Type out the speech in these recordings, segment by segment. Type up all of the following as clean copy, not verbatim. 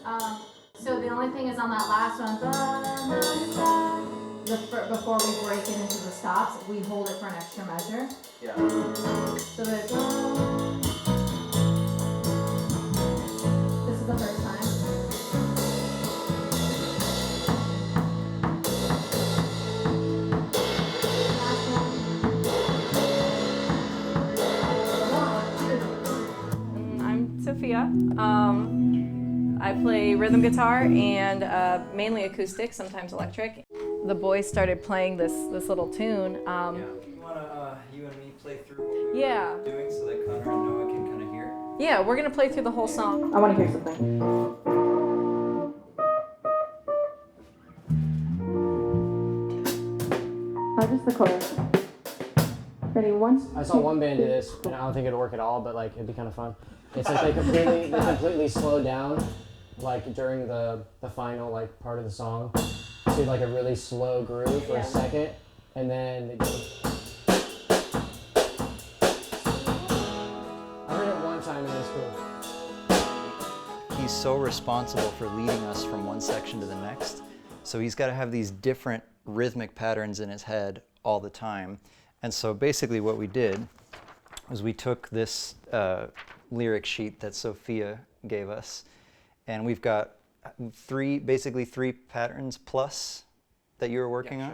So the only thing is on that last one, before we break it into the stops, we hold it for an extra measure. Yeah. So that this is the first time. I'm Sophia. I play rhythm guitar and mainly acoustic, sometimes electric. The boys started playing this little tune. Yeah. You wanna you and me play through what we Yeah. were doing so that Connor and Noah can kind of hear? Yeah, we're gonna play through the whole song. I want to hear something. Just the chorus. Ready, once. I saw one band do this, and I don't think it'd work at all, but like it'd be kind of fun. It's like they completely slow down, like during the final like part of the song, to like a really slow groove for a second, and then they go. I heard it one time and it was cool. He's so responsible for leading us from one section to the next. So he's got to have these different rhythmic patterns in his head all the time. And so basically what we did was we took this lyric sheet that Sophia gave us, and we've got basically three patterns plus that you were working on.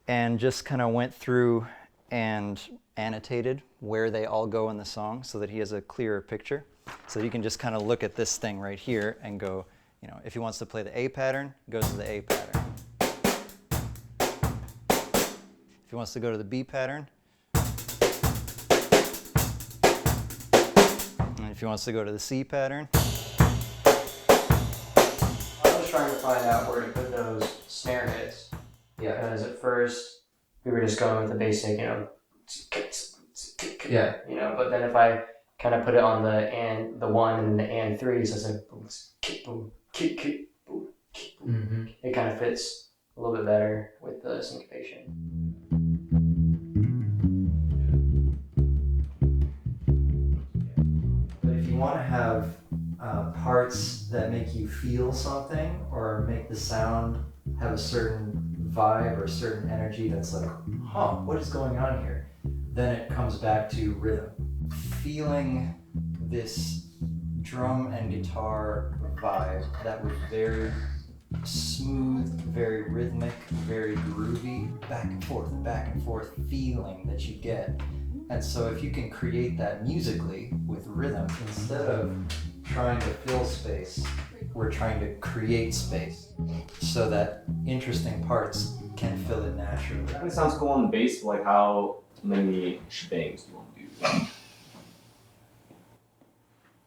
And just kind of went through and annotated where they all go in the song so that he has a clearer picture. So you can just kind of look at this thing right here and go, you know, if he wants to play the A pattern, he goes to the A pattern. If he wants to go to the B pattern, and if he wants to go to the C pattern. I was trying to find out where to put those snare hits. Yeah. Because at first we were just going with the basic, you know, Yeah. you know. But then if I kind of put it on the one and the and three, so it's like boom, boom, boom, boom. Mm-hmm. It kind of fits a little bit better with the syncopation. But if you want to have parts that make you feel something or make the sound have a certain vibe or a certain energy that's like, what is going on here? Then it comes back to rhythm. Feeling this drum and guitar vibe that was very smooth, very rhythmic, very groovy, back and forth feeling that you get. And so if you can create that musically with rhythm, instead of trying to fill space, we're trying to create space so that interesting parts can fill it naturally. I think it sounds cool on the bass, but like how many shebangs do you want to do?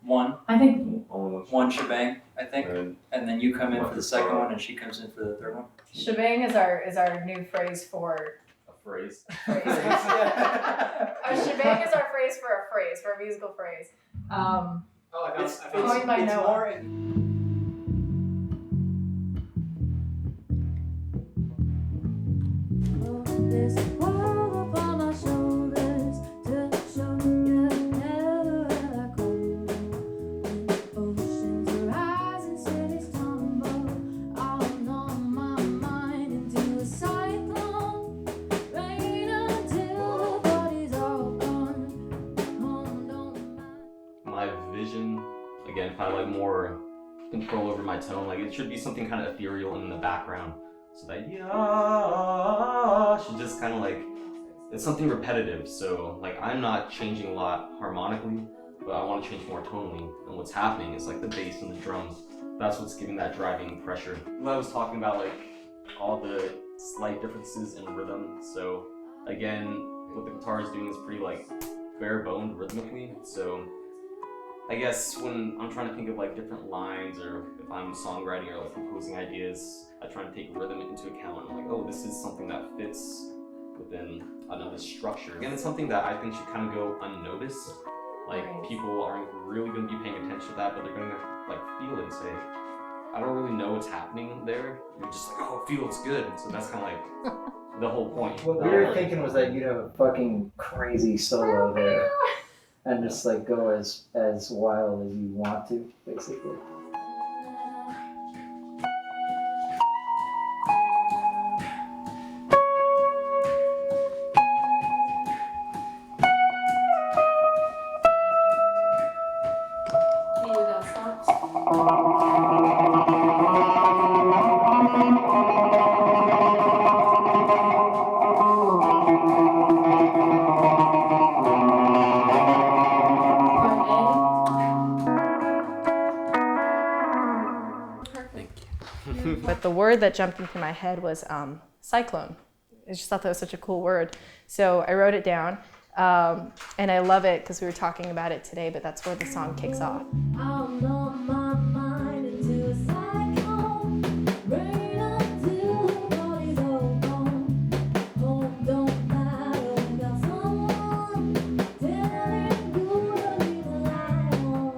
One. I think Only One shebang, I think. And And then you come in for the second one and she comes in for the third one. Shebang is our new phrase for a phrase. a shebang is our phrase for a musical phrase. Coined by Noah. this wall upon my shoulders to show you never let go. When oceans rise and cities tumble, all on my mind into a cyclone. Rain until the body's all gone. Home don't mind. My vision, again, kind of like more control over my tone. Like it should be something kind of ethereal in the background. So that should just kind of like, it's something repetitive. So like I'm not changing a lot harmonically, but I want to change more tonally. And what's happening is like the bass and the drums, that's what's giving that driving pressure. I was talking about like all the slight differences in rhythm. So again, what the guitar is doing is pretty like bare boned rhythmically. So I guess when I'm trying to think of like different lines, or if I'm songwriting or like composing ideas, I try to take rhythm into account. I'm like, oh, this is something that fits within another structure. Again, it's something that I think should kind of go unnoticed. Like people aren't really going to be paying attention to that, but they're going to like feel it and say, I don't really know what's happening there. You're just like, oh, it feels good. So that's kind of like the whole point. What we were thinking was that you'd have a fucking crazy solo there. And just like go as wild as you want to, basically. But the word that jumped into my head was cyclone. I just thought that was such a cool word. So I wrote it down, and I love it because we were talking about it today, but that's where the song kicks off. I'll know my mind into a cyclone. Rain until the body's all gone. Home don't matter without someone telling you to leave the light on.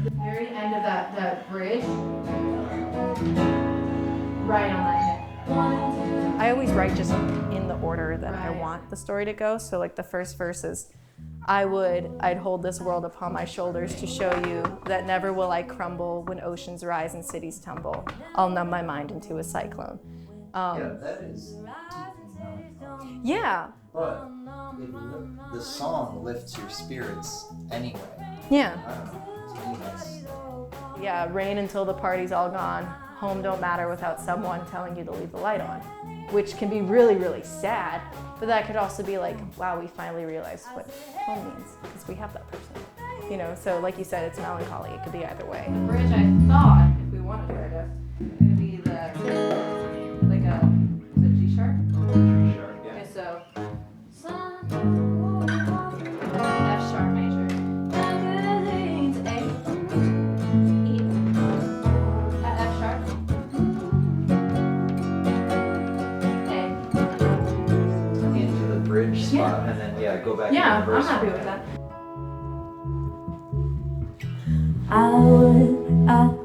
The very end of that bridge, right on my head. I always write just in the order that I want the story to go. So like the first verse is, I'd hold this world upon my shoulders to show you that never will I crumble when oceans rise and cities tumble. I'll numb my mind into a cyclone. Yeah, that is deep melancholy. Yeah. But the song lifts your spirits anyway. Yeah. I don't know. To me, that's Yeah, rain until the party's all gone. Home don't matter without someone telling you to leave the light on, which can be really, really sad, but that could also be like, wow, we finally realized what home means because we have that person. You know, so like you said, it's melancholy. It could be either way. The bridge, I thought, if we wanted to, I guess, it would be like is it G sharp? Sure, yeah. Okay, so F sharp major. F sharp. into the bridge spot, and then go back. Yeah, into the I'm verse happy one. with that. I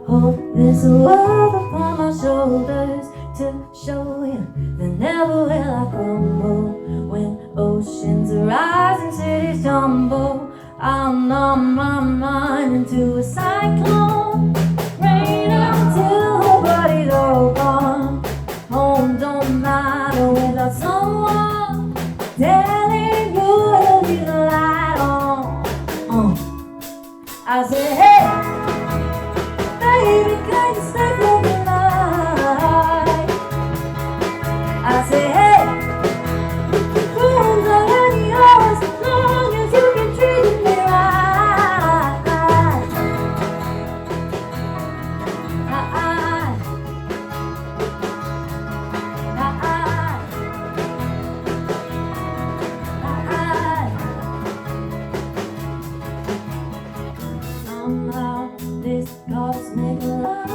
hold this world upon my shoulders to show you that never will I crumble when oceans rise and cities tumble. I'll numb my mind into a cyclone. Rain until the body's all gone. Home don't matter without someone telling you to leave the light on. I said, hey, baby, can you stay for the night? I said, hey, rooms are any yours as long as you can treat me right. Somehow this cosmic love